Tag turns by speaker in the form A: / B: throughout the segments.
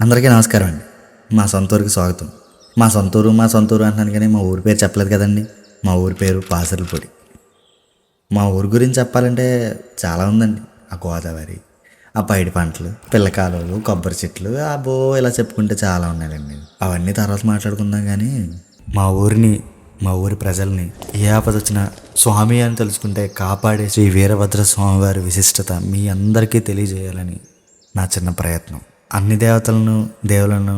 A: అందరికీ నమస్కారం అండి. మా సొంత ఊరికి స్వాగతం. మా సొంత ఊరు అంటున్నాను కానీ మా ఊరి పేరు చెప్పలేదు కదండి. మా ఊరి పేరు పాసర్లపూడి. మా ఊరి గురించి చెప్పాలంటే చాలా ఉందండి. ఆ గోదావరి, ఆ పైడి పంటలు, పిల్ల కాలువలు, కొబ్బరి చెట్లు, అబ్బో ఇలా చెప్పుకుంటే చాలా ఉన్నాయండి. అవన్నీ తర్వాత మాట్లాడుకుందాం కానీ మా ఊరిని, మా ఊరి ప్రజల్ని ఏ ఆపద వచ్చినా స్వామి అని తెలుసుకుంటే కాపాడే శ్రీ వీరభద్ర స్వామి వారి విశిష్టత మీ అందరికీ తెలియజేయాలని నా చిన్న ప్రయత్నం. అన్ని దేవతలను, దేవులను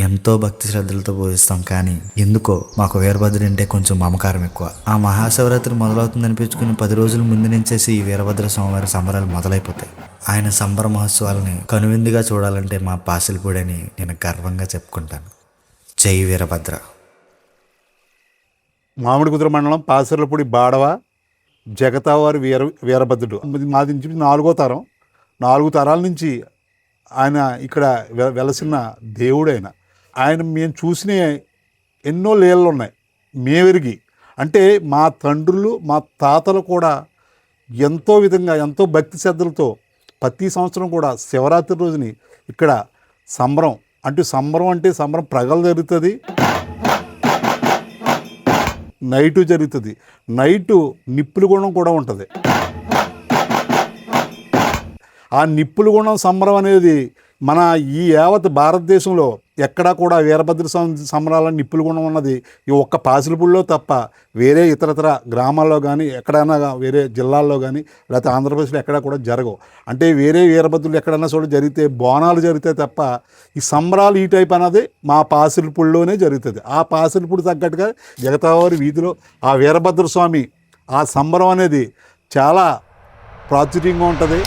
A: ఎంతో భక్తి శ్రద్ధలతో పూజిస్తాం, కానీ ఎందుకో మాకు వీరభద్రుడు అంటే కొంచెం మమకారం ఎక్కువ. ఆ మహాశివరాత్రి మొదలవుతుంది అనిపించుకుని 10 రోజుల ముందు నుంచేసి ఈ వీరభద్ర స్వామివారి సంబరాలు మొదలైపోతాయి. ఆయన సంబర మహోత్సవాలని కనువిందుగా చూడాలంటే మా పాసిలిపూడి అని నేను గర్వంగా చెప్పుకుంటాను. జై వీరభద్ర.
B: మామిడి కుదురు మండలం పాసర్లపూడి బాడవ జగతావారి వీరభద్రుడు. మాది నుంచి 4వ తరం. 4 తరాల నుంచి ఆయన ఇక్కడ వెలసిన దేవుడు. ఆయన మేము చూసిన ఎన్నో లీలలు ఉన్నాయి మేవెరిగి. అంటే మా తండ్రులు, మా తాతలు కూడా ఎంతో విధంగా, ఎంతో భక్తి శ్రద్ధలతో ప్రతి సంవత్సరం కూడా శివరాత్రి రోజుని ఇక్కడ సంబరం అంటే సంబరం ప్రగలు జరుగుతుంది, నైటు జరుగుతుంది. నైటు నిప్పులు గుణం కూడా ఉంటుంది. ఆ నిప్పులు గుణం సంబరం అనేది మన ఈ యావత్ భారతదేశంలో ఎక్కడా కూడా వీరభద్ర సంబరాల నిప్పులు గుణం ఉన్నది ఈ ఒక్క పాసిలిపూడిలో తప్ప వేరే ఇతరతర గ్రామాల్లో కానీ ఎక్కడైనా వేరే జిల్లాల్లో కానీ లేకపోతే ఆంధ్రప్రదేశ్లో ఎక్కడా కూడా జరగవు. అంటే వేరే వీరభద్రులు ఎక్కడైనా చోట జరిగితే బోనాలు జరుగుతాయి తప్ప ఈ సంబరాలు ఈ టైప్ అనేది మా పాసిలిపూడిలోనే జరుగుతుంది. ఆ పాసిలిపూడి తగ్గట్టుగా జగతావారి వీధిలో ఆ వీరభద్ర స్వామి ఆ సంబరం అనేది చాలా ప్రాచుర్యంగా ఉంటుంది.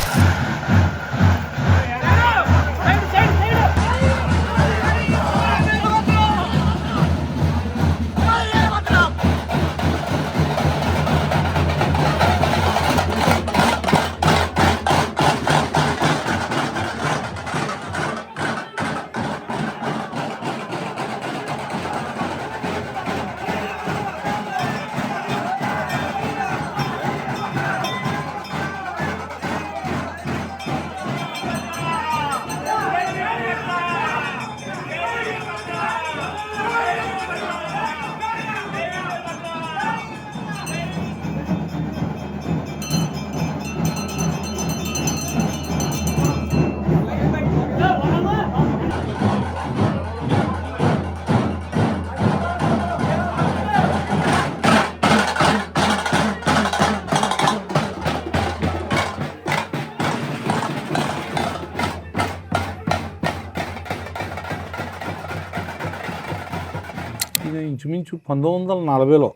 C: ఇది ఇంచుమించు 1940లో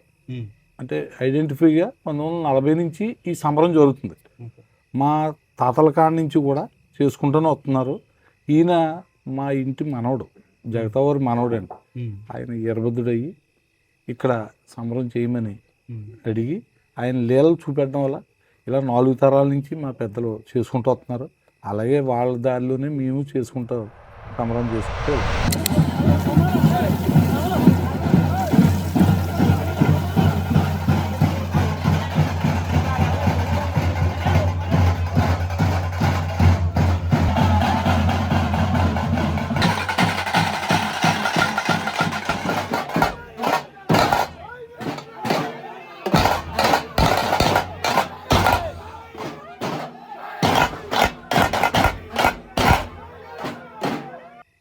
C: అంటే ఐడెంటిఫైగా 1940 నుంచి ఈ సంబరం జరుగుతుంది. మా తాతల కాడి నుంచి కూడా చేసుకుంటూనే వస్తున్నారు. ఈయన మా ఇంటి మనవడు, జగతావారి మనవడు అండి. ఆయన వీరభద్రుడయ్యి ఇక్కడ సంబరం చేయమని అడిగి ఆయన లీలలు చూపెట్టడం వల్ల ఇలా 4 తరాల నుంచి మా పెద్దలు చేసుకుంటూ వస్తున్నారు. అలాగే వాళ్ళ దారిలోనే మేము చేసుకుంటూ సంబరం చేసుకుంటూ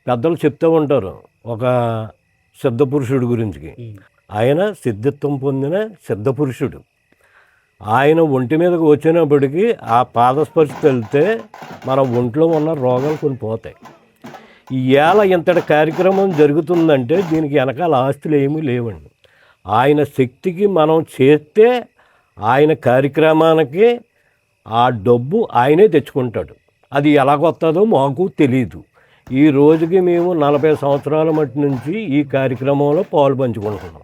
D: పెద్దలు చెప్తూ ఉంటారు ఒక సిద్ధపురుషుడు గురించి. ఆయన సిద్ధిత్వం పొందిన సిద్ధపురుషుడు. ఆయన ఒంటి మీదకి వచ్చినప్పటికీ ఆ పాదస్పర్శ వెళ్తే మన ఒంట్లో ఉన్న రోగాలు కొన్ని పోతాయి. ఈవేళ ఇంతటి కార్యక్రమం జరుగుతుందంటే దీనికి వెనకాల ఆస్తులు ఏమీ లేవండి. ఆయన శక్తికి మనం చేస్తే ఆయన కార్యక్రమానికి ఆ డబ్బు ఆయనే తెచ్చుకుంటాడు. అది ఎలాగొస్తుందో మాకు తెలీదు. ఈ రోజుకి మేము 40 సంవత్సరాల మట్టి నుంచి ఈ కార్యక్రమంలో పాలు పంచుకుంటున్నాం.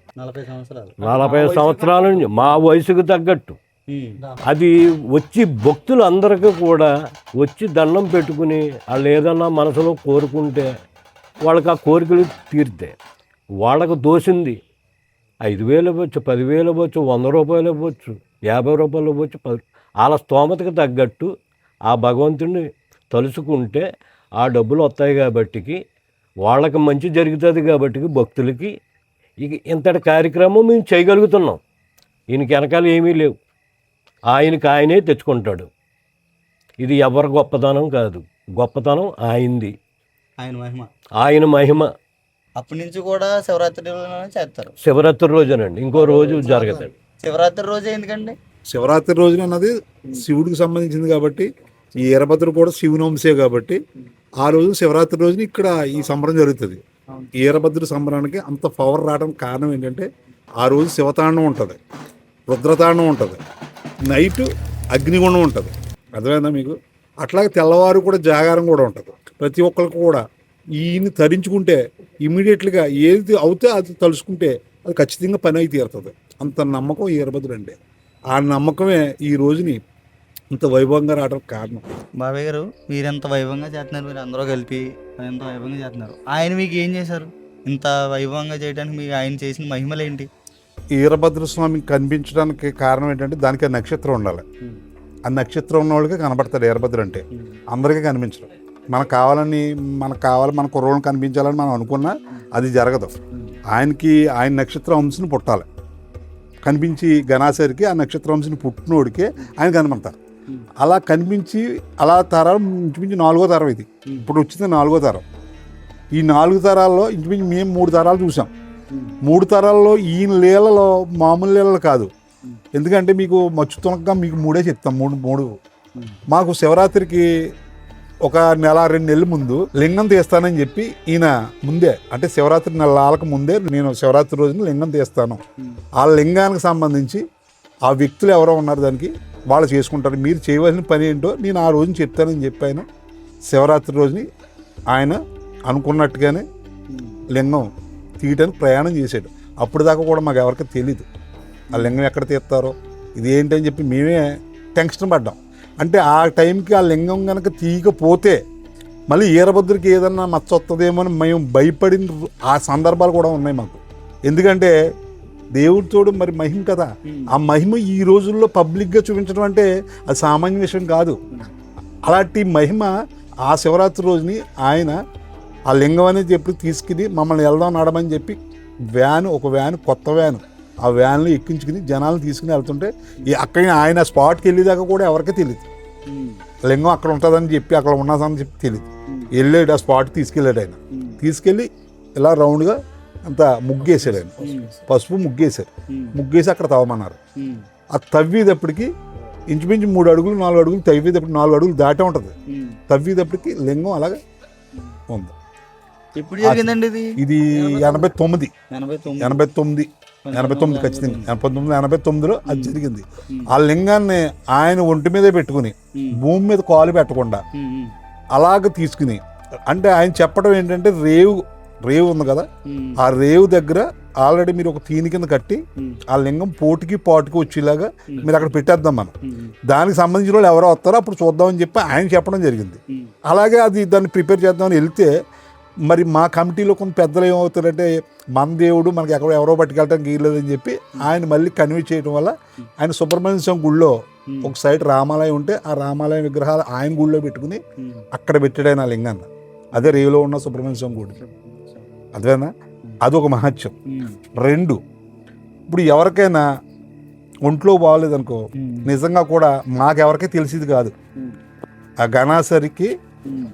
D: 40 సంవత్సరాల నుంచి మా వయసుకు తగ్గట్టు అది వచ్చి భక్తులందరికీ కూడా వచ్చి దండం పెట్టుకుని వాళ్ళు ఏదన్నా మనసులో కోరుకుంటే వాళ్ళకి ఆ కోరికలు తీరుతాయి. వాళ్ళకు దోసింది 5,000 ఇవ్వచ్చు, 10,000 ఇవ్వచ్చు, 100 రూపాయలు ఇవ్వచ్చు, 50 రూపాయలు ఇవ్వచ్చు. వాళ్ళ స్తోమతకు తగ్గట్టు ఆ భగవంతుడిని తలుచుకుంటే ఆ డబ్బులు వస్తాయి. కాబట్టికి వాళ్ళకి మంచి జరుగుతుంది కాబట్టి భక్తులకి ఇక ఇంతటి కార్యక్రమం మేము చేయగలుగుతున్నాం. ఈయనకి వెనకాల ఏమీ లేవు, ఆయనకి ఆయనే తెచ్చుకుంటాడు. ఇది ఎవరి గొప్పతనం కాదు, గొప్పతనం ఆయనది,
A: ఆయన మహిమ.
D: ఆయన మహిమ.
A: అప్పటి నుంచి కూడా శివరాత్రిలోనే చేస్తారు.
D: శివరాత్రి రోజునండి, ఇంకో రోజు జరగదండి.
A: శివరాత్రి రోజే ఎందుకండి?
B: శివరాత్రి రోజున అన్నది శివుడికి సంబంధించింది కాబట్టి, ఈ వీరభద్రుడు కూడా శివుని వంశే కాబట్టి ఆ రోజు శివరాత్రి రోజున ఇక్కడ ఈ సంబరం జరుగుతుంది. ఈ వీరభద్రుడి సంబరానికి అంత పవర్ రావడానికి కారణం ఏంటంటే ఆ రోజు శివతాండం ఉంటుంది, రుద్రతాండం ఉంటుంది, నైట్ అగ్నిగుండం ఉంటుంది. అర్థమైందా మీకు? అట్లాగే తెల్లవారు కూడా జాగారం కూడా ఉంటుంది. ప్రతి ఒక్కరికి కూడా ఈయన్ని తరించుకుంటే ఇమీడియట్గా ఏది అవుతే అది తలుచుకుంటే అది ఖచ్చితంగా పని అయి తీరుతుంది. అంత నమ్మకం ఈ వీరభద్రుడు అంటే. ఆ నమ్మకమే ఈ రోజుని ఇంత వైభవంగా రావడానికి కారణం.
A: బాబాయ్ గారు, మీరెంత వైభవంగా చేస్తున్నారు, మీరు అందరూ కలిపి ఎంత వైభవంగా చేస్తున్నారు. ఆయన మీకు ఏం చేశారు ఇంత వైభవంగా చేయడానికి? మీకు ఆయన చేసిన మహిమలు ఏంటి?
B: ఈ వీరభద్ర స్వామి కనిపించడానికి కారణం ఏంటంటే దానికి ఆ నక్షత్రం ఉండాలి. ఆ నక్షత్రం ఉన్న వాళ్ళకి కనబడతాడు వీరభద్రుడు అంటే, అందరికీ కనిపించడం. మనకు కావాలి మన కుర్రోళ్ళని కనిపించాలని మనం అనుకున్నా అది జరగదు. ఆయన నక్షత్ర వంశని పుట్టాలి, కనిపించి గణాసరికి ఆ నక్షత్ర వంశని పుట్టినోడికే ఆయన కనబడతారు. అలా కనిపించి అలా తరం ఇంచుమించు 4వ తరం ఇది. ఇప్పుడు వచ్చింది 4వ తరం. ఈ 4 తరాల్లో ఇంచుమించు మేము 3 తరాలు చూసాం. 3 తరాల్లో ఈయన లీలలో మామూలు లీలలు కాదు. ఎందుకంటే మీకు మచ్చుతునగా మీకు 3 చెప్తాం. మూడు మాకు శివరాత్రికి ఒక నెల 2 నెలల ముందు లింగం తీస్తానని చెప్పి ఈయన ముందే, అంటే శివరాత్రి నెలలకు ముందే నేను శివరాత్రి రోజున లింగం తీస్తాను, ఆ లింగానికి సంబంధించి ఆ వ్యక్తులు ఎవరో ఉన్నారు దానికి వాళ్ళు చేసుకుంటారు, మీరు చేయవలసిన పని ఏంటో నేను ఆ రోజున చెప్తానని చెప్పాను. శివరాత్రి రోజుని ఆయన అనుకున్నట్టుగానే లింగం తీయడానికి ప్రయాణం చేశాడు. అప్పుడు దాకా కూడా మాకు ఎవరికి తెలీదు ఆ లింగం ఎక్కడ తీస్తారో ఇది ఏంటని చెప్పి మేమే టెన్షన్ పడ్డాం. అంటే ఆ టైంకి ఆ లింగం కనుక తీయకపోతే మళ్ళీ వీరభద్రుడికి ఏదన్నా మచ్చ వస్తుందేమో అని మేము భయపడిన ఆ సందర్భాలు కూడా ఉన్నాయి మాకు. ఎందుకంటే దేవుడితోడు మరి మహిమ కదా, ఆ మహిమ ఈ రోజుల్లో పబ్లిక్గా చూపించడం అంటే అది సామాన్య విషయం కాదు. అలాంటి మహిమ ఆ శివరాత్రి రోజుని ఆయన ఆ లింగం అనేది చెప్పి తీసుకుని మమ్మల్ని వెళ్దాం నడమని చెప్పి ఒక వ్యాను కొత్త వ్యాను, ఆ వ్యాన్లో ఎక్కించుకుని జనాలను తీసుకుని వెళ్తుంటే అక్కడ ఆయన స్పాట్కి వెళ్ళేదాకా కూడా ఎవరికీ తెలియదు. లింగం అక్కడ ఉంటుందని చెప్పి అక్కడ ఉన్నదని చెప్పి తెలియదు. వెళ్ళాడు, ఆ స్పాట్కి తీసుకెళ్ళాడు. ఆయన తీసుకెళ్ళి ఇలా రౌండ్గా అంత ముగ్గేసాడు. ఆయన పసుపు ముగ్గేశారు. ముగ్గేసి అక్కడ తవ్వమన్నారు. ఆ తవ్వేటప్పటికి ఇంచుమించు 3 అడుగులు 4 అడుగులు తవ్వేటప్పుడు 4 అడుగులు దాటే ఉంటుంది. తవ్వేటప్పటికి లింగం అలాగే ఉంది.
A: ఎప్పుడు జరిగిందండి
B: ఇది 89 ఖచ్చితంగా 1989లో అది జరిగింది. ఆ లింగాన్ని ఆయన ఒంటి మీదే పెట్టుకుని భూమి మీద కాలు పెట్టకుండా అలాగ తీసుకుని, అంటే ఆయన చెప్పడం ఏంటంటే రేవు ఉంది కదా, ఆ రేవు దగ్గర ఆల్రెడీ మీరు ఒక తీని కింద కట్టి ఆ లింగం పోటుకి పాటుకి వచ్చేలాగా మీరు అక్కడ పెట్టేద్దాం, మనం దానికి సంబంధించిన వాళ్ళు ఎవరో వస్తారో అప్పుడు చూద్దామని చెప్పి ఆయన చెప్పడం జరిగింది. అలాగే అది దాన్ని ప్రిపేర్ చేద్దామని వెళ్తే మరి మా కమిటీలో కొంత పెద్దలు ఏమవుతారంటే మన దేవుడు మనకి ఎవరో పట్టుకెళ్ళటానికి వీల్లేదని చెప్పి ఆయన మళ్ళీ కన్విన్స్ చేయడం వల్ల ఆయన సుబ్రహ్మణ్య స్వామి గుళ్ళో ఒక సైడ్ రామాలయం ఉంటే ఆ రామాలయం విగ్రహాలు ఆయన గుళ్ళో పెట్టుకుని అక్కడ పెట్టాడు ఆయన లింగాన్ని. అదే రేవులో ఉన్న సుబ్రహ్మణ్య స్వామి గుడి. అదేనా, అదొక మహత్యం. 2, ఇప్పుడు ఎవరికైనా ఒంట్లో బాగోలేదనుకో, నిజంగా కూడా మాకెవరికీ తెలిసేది కాదు. ఆ గణాసరికి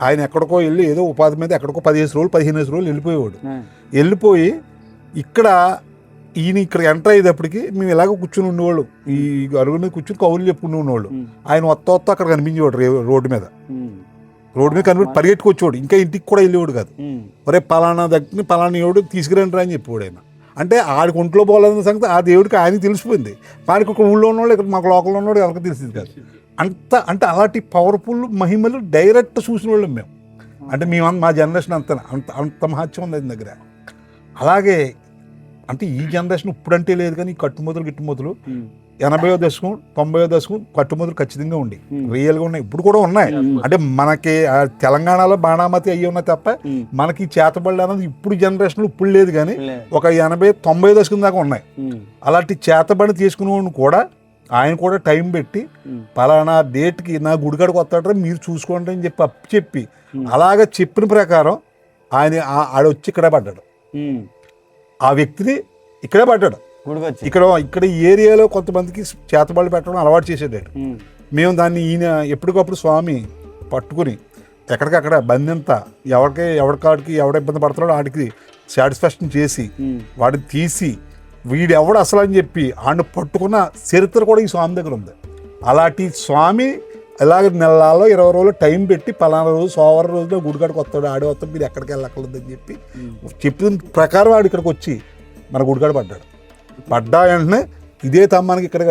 B: ఆయన ఎక్కడికో వెళ్ళి ఏదో ఉపాధి మీద ఎక్కడికో 15 రోజులు వెళ్ళిపోయేవాడు. వెళ్ళిపోయి ఇక్కడ ఎంటర్ అయ్యేటప్పటికి మేము ఇలాగ కూర్చుని ఉండేవాళ్ళు, ఈ అరుగు మీద కూర్చుని కౌలు చెప్పుకుని ఉండేవాళ్ళు. ఆయన వస్తా అక్కడ కనిపించేవాడు రోడ్డు మీద కనిపించి పరిగెట్టుకొచ్చేవాడు. ఇంకా ఇంటికి కూడా వెళ్ళేవాడు కాదు. ఒరే పలానా దగ్గర పలానా దేవుడు తీసుకురండి అని చెప్పేవాడు ఆయన. అంటే ఆడికి ఒంట్లో పోలేదన్న సంగతి ఆ దేవుడికి ఆయనకి తెలిసిపోయింది. వాడికి ఒక ఊళ్ళో ఉన్నవాళ్ళు ఇక్కడ మాకు లోకల్లో ఉన్నవాడు ఎవరికి తెలిసింది కాదు. అంటే అలాంటి పవర్ఫుల్ మహిమలు డైరెక్ట్ చూసిన వాళ్ళం మేము. అంటే మా జనరేషన్ అంత మహత్యం ఉంది ఆయన దగ్గర. అలాగే అంటే ఈ జనరేషన్ ఇప్పుడంటే లేదు కానీ ఈ గిట్టుమతులు 80వ దశకం 90వ దశకం కట్టుమతులు ఖచ్చితంగా ఉండి రియల్గా ఉన్నాయి, ఇప్పుడు కూడా ఉన్నాయి. అంటే మనకి తెలంగాణలో బాణామతి అయ్యి ఉన్నాయి తప్ప మనకి చేతబడి అనేది ఇప్పుడు జనరేషన్ ఇప్పుడు లేదు, కానీ ఒక 80-90 దశకం దాకా ఉన్నాయి. అలాంటి చేతబడి తీసుకునేవాడిని కూడా ఆయన కూడా టైం పెట్టి పలానా డేట్కి నా గుడికాడికి వస్తాడరా మీరు చూసుకోండి అని చెప్పి అలాగ చెప్పిన ప్రకారం ఆడొచ్చి ఇక్కడే పడ్డాడు. ఆ వ్యక్తిని ఇక్కడే పడ్డాడు. ఇక్కడ ఈ ఏరియాలో కొంతమందికి చేతబడులు పెట్టడం అలవాటు చేసేది. మేము దాన్ని ఈయన ఎప్పటికప్పుడు స్వామి పట్టుకుని ఎక్కడికక్కడ బందెంతా ఎవరికాడికి ఎవడ ఇబ్బంది పడుతున్నాడో వాడికి సాటిస్ఫాక్షన్ చేసి వాడిని తీసి వీడు ఎవడు అసలు అని చెప్పి ఆడిని పట్టుకున్న చరిత్ర కూడా ఈ స్వామి దగ్గర ఉంది. అలాంటి స్వామి ఇలాగ నెలలో 20 రోజులు టైం పెట్టి పలానా రోజు సోమవారం రోజున గుడికాడికి వస్తాడు, ఆడి వస్తాడు, మీరు ఎక్కడికి వెళ్ళక్కర్లేదని చెప్పి చెప్పిన ప్రకారం వాడు ఇక్కడికి వచ్చి మన గుడికాడ పడ్డాడు. పడ్డా వెంటనే ఇదే తమ్మానికి ఇక్కడ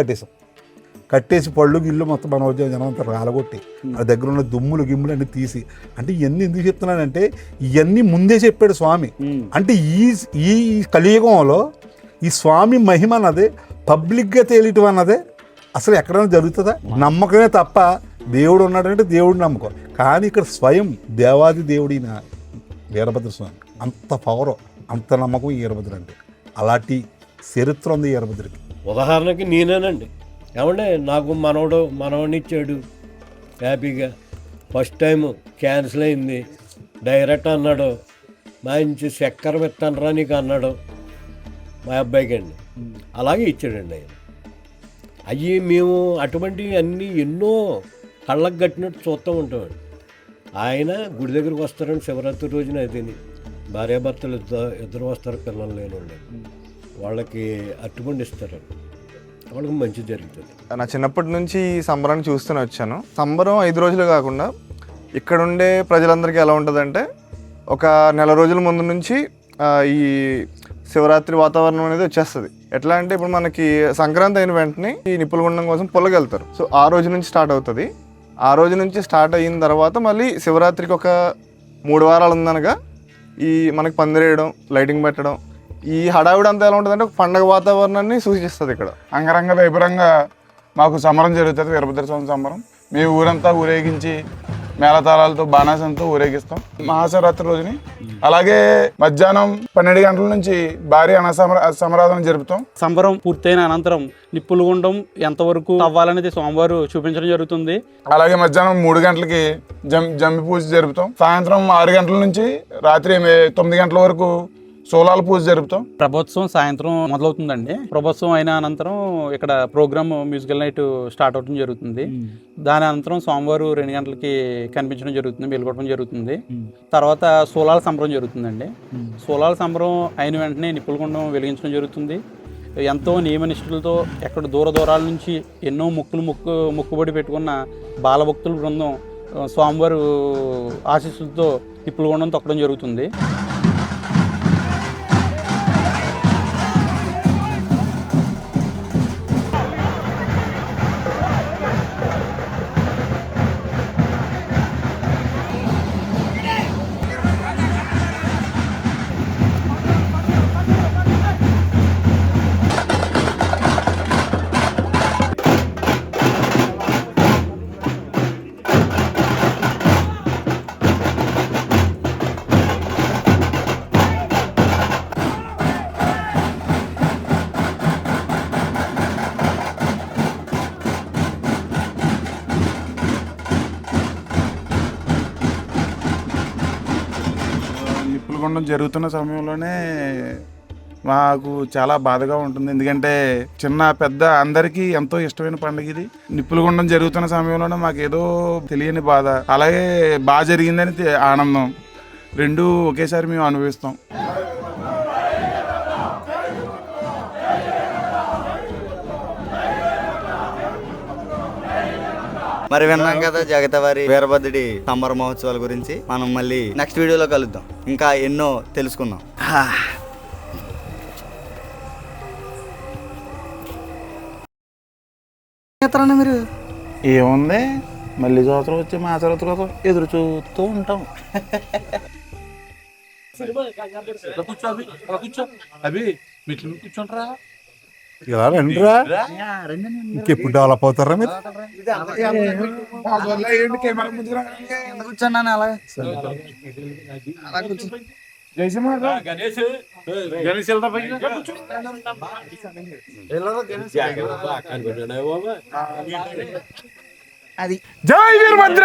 B: కట్టేసి పళ్ళు గిల్లు మొత్తం మన వచ్చే జనం అంతా రాలగొట్టి ఆ దగ్గర ఉన్న దుమ్ములు గిమ్ములు అన్ని తీసి, అంటే ఇవన్నీ ఎందుకు చెప్తున్నానంటే ఇవన్నీ ముందే చెప్పాడు స్వామి. అంటే ఈ కలియుగంలో ఈ స్వామి మహిమ అన్నది పబ్లిక్గా తేలియటం అన్నదే అసలు ఎక్కడైనా జరుగుతుందా? నమ్మకమే తప్ప దేవుడు ఉన్నాడంటే దేవుడు నమ్మకం. కానీ ఇక్కడ స్వయం దేవాది దేవుడిన వీరభద్ర స్వామి అంత పవర్, అంత నమ్మకం ఈ వీరభద్ర అంటే. అలాంటి చరిత్ర ఉంది ఈ వీరభద్రకి.
D: ఉదాహరణకి నేనేనండి, ఏమంటే నాకు మనవడిని ఇచ్చాడు హ్యాపీగా. ఫస్ట్ టైం క్యాన్సిల్ అయింది, డైరెక్ట్ అన్నాడు మంచి చక్కెర ఇస్తానరా నీకు అన్నాడు మా అబ్బాయికి అండి. అలాగే ఇచ్చాడండి ఆయన. అవి మేము అటువంటి అన్నీ ఎన్నో కళ్ళకు కట్టినట్టు చూస్తూ ఉంటామండి. ఆయన గుడి దగ్గరికి వస్తారండి శివరాత్రి రోజున. అదేని భార్యాభర్తలు ఇద్దరు వస్తారు, పిల్లలు లేని వాళ్ళు, వాళ్ళకి అట్టుబండి ఇస్తారండి, వాళ్ళకి మంచి జరుగుతుంది.
E: నా చిన్నప్పటి నుంచి ఈ సంబరాన్ని చూస్తూనే వచ్చాను. సంబరం 5 రోజులు కాకుండా ఇక్కడ ఉండే ప్రజలందరికీ ఎలా ఉంటుందంటే ఒక నెల రోజుల ముందు నుంచి ఈ శివరాత్రి వాతావరణం అనేది వచ్చేస్తుంది. ఎట్లా అంటే ఇప్పుడు మనకి సంక్రాంతి అయిన వెంటనే ఈ నిప్పులగుండం కోసం పొలగెళ్తారు. సో ఆ రోజు నుంచి స్టార్ట్ అవుతుంది. ఆ రోజు నుంచి స్టార్ట్ అయిన తర్వాత మళ్ళీ శివరాత్రికి ఒక 3 వారాలు ఉందనగా ఈ మనకి పందిరేయడం, లైటింగ్ పెట్టడం, ఈ హడావిడి అంతా ఎలా ఉంటుందంటే ఒక పండగ వాతావరణాన్ని సూచిస్తుంది. ఇక్కడ
F: అంగరంగ వైభవంగా మాకు సంబరం జరుగుతుంది, వీరభద్ర స్వామి సంబరం. మేము ఊరంతా ఊరేగించి మేళతాళాలతో బాణాసంతో ఊరేగిస్తాం మహాశివరాత్రి రోజుని. అలాగే మధ్యాహ్నం 12 గంటల నుంచి భారీ సమరాధన జరుపుతాం.
G: సంబరం పూర్తయిన అనంతరం నిప్పులు గుండం ఎంతవరకు అవ్వాలనేది స్వామివారు చూపించడం జరుగుతుంది.
F: అలాగే మధ్యాహ్నం 3 గంటలకి జమ్మి పూజ జరుపుతాం. సాయంత్రం 6 గంటల నుంచి రాత్రి 9 గంటల వరకు సోలాల పూజ జరుపుతాం.
G: ప్రభోత్సవం సాయంత్రం మొదలవుతుందండి. ప్రభోత్సవం అయిన అనంతరం ఇక్కడ ప్రోగ్రామ్ మ్యూజికల్ నైట్ స్టార్ట్ అవడం జరుగుతుంది. దాని అనంతరం స్వామివారు 2 గంటలకి కనిపించడం జరుగుతుంది, మేలుకోవడం జరుగుతుంది. తర్వాత సోలాల సంబరం జరుగుతుందండి. సోలాల సంబరం అయిన వెంటనే నిప్పులగుండం వెలిగించడం జరుగుతుంది. ఎంతో నియమనిష్ఠులతో ఎక్కడ దూరాల నుంచి ఎన్నో మొక్కుబడి పెట్టుకున్న బాలభక్తుల బృందం స్వామివారు ఆశీస్సులతో నిప్పులగుండం తొక్కడం జరుగుతుంది.
F: నిప్పులగుండం జరుగుతున్న సమయంలోనే మాకు చాలా బాధగా ఉంటుంది. ఎందుకంటే చిన్న పెద్ద అందరికీ ఎంతో ఇష్టమైన పండుగ ఇది. నిప్పులగుండం జరుగుతున్న సమయంలోనే మాకు ఏదో తెలియని బాధ, అలాగే బాగా జరిగిందని ఆనందం, రెండూ ఒకేసారి మేము అనుభవిస్తాం.
A: మరి విన్నాం కదా జగతవారి వీరభద్రుడి సంబర మహోత్సవాల గురించి. మనం మళ్ళీ నెక్స్ట్ వీడియోలో కలుద్దాం, ఇంకా ఎన్నో తెలుసుకుందాం. మీరు
F: ఏముంది, మళ్ళీ సంవత్సరం వచ్చి మా సంవత్సరం కోసం ఎదురు చూస్తూ ఉంటాం.
C: కూర్చోంటారా?
B: ఇలా రండిరా, ఇంకెప్పుడు డెవలప్ అవుతారా మీరు?
A: కూర్చున్నాను అలా.
F: జై వీరభద్ర.